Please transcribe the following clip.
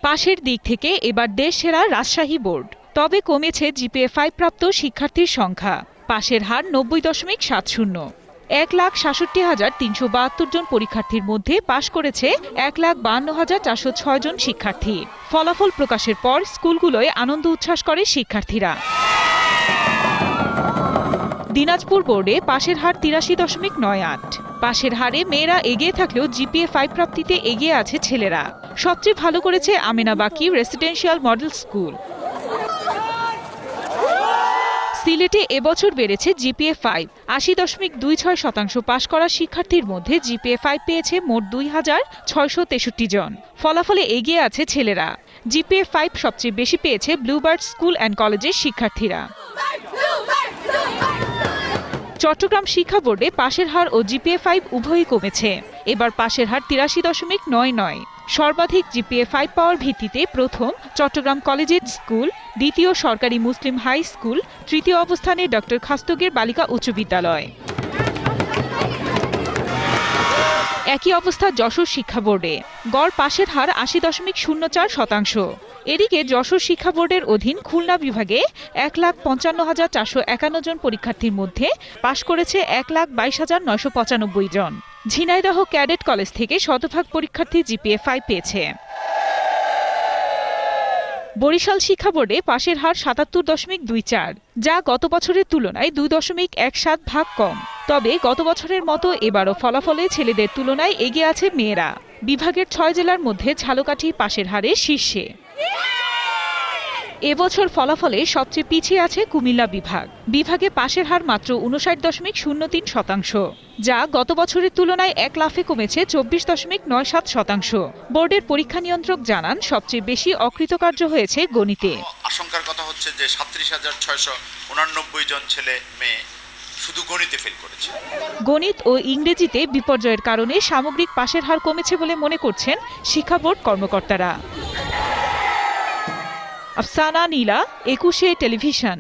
পাশের দিক থেকে এবার দেশ সেরা রাজশাহী বোর্ড, তবে কমেছে জিপিএ 5 প্রাপ্ত শিক্ষার্থীর সংখ্যা। পাশের হার 90.70। 1,67,372 জন পরীক্ষার্থীর মধ্যে পাশ করেছে 1,52,406 জন শিক্ষার্থী। ফলাফল প্রকাশের পর স্কুলগুলোয় আনন্দ উচ্ছ্বাস করে শিক্ষার্থীরা। দিনাজপুর বোর্ডে পাশের হার 83.98। পাশের হারে মেয়েরা এগিয়ে থাকলেও জিপিএ 5 প্রাপ্তিতে এগিয়ে আছে ছেলেরা। সবচেয়ে ভালো করেছে আমেনা বাকি রেসিডেন্সিয়াল মডেল স্কুল। সিলেটে এবছর বেড়েছে জিপিএ 5। 80.26% পাশ করা শিক্ষার্থীর মধ্যে জিপিএ 5 পেয়েছে মোট 2,663 জন। ফলাফলে এগিয়ে আছে ছেলেরা। জিপিএ 5 সবচেয়ে বেশি পেয়েছে ব্লুবার্ড স্কুল অ্যান্ড কলেজের শিক্ষার্থীরা। চট্টগ্রাম শিক্ষা বোর্ডে পাশের হার ও জিপিএ 5 উভয়ই কমেছে। এবার পাশের হার 83.99। সর্বাধিক জিপিএ 5 পাওয়ার ভিত্তিতে প্রথম চট্টগ্রাম কলেজিয়েট স্কুল, দ্বিতীয় সরকারি মুসলিম হাই স্কুল, তৃতীয় অবস্থানে ডক্টর খাস্তগীর বালিকা উচ্চ বিদ্যালয়। একই অবস্থা যশোর শিক্ষা বোর্ডে। গড় পাশের হার 80.04%। এদিকে যশোর শিক্ষা বোর্ডের অধীন খুলনা বিভাগে 1,55,451 জন পরীক্ষার্থীর মধ্যে পাশ করেছে 1,22,995 জন। ঝিনাইদহ ক্যাডেট কলেজ থেকে শতভাগ পরীক্ষার্থী জিপিএ 5 পেয়েছে। বরিশাল শিক্ষা বোর্ডে পাশের হার 77.24, যা গত বছরের তুলনায় 2.17 ভাগ কম। তবে গত বছরের মতো এবারও ফলাফলে ছেলেদের তুলনায় এগিয়ে আছে মেয়েরা। বিভাগের 6 জেলার মধ্যে ঝালকাঠি পাশের হারে শীর্ষে। এবছর ফলাফলে সবচেয়ে পিছিয়ে আছে কুমিল্লা বিভাগ। বিভাগে পাশের হার মাত্র 59.03%, যা গত বছরের তুলনায় 1 লাফে কমেছে 24.97%। বোর্ডের পরীক্ষা নিয়ন্ত্রক জানান, সবচেয়ে বেশি অকৃতকার্য হয়েছে গণিতে। আশঙ্কার কথা হচ্ছে যে 37,689 জন ছেলে মেয়ে শুধু গণিতে ফেল করেছে। গণিত ও ইংরেজিতে বিপর্যয়ের কারণে সামগ্রিক পাশের হার কমেছে বলে মনে করছেন শিক্ষা বোর্ড কর্মকর্তারা। আফসানা নীলা, 21 টেলিভিশন।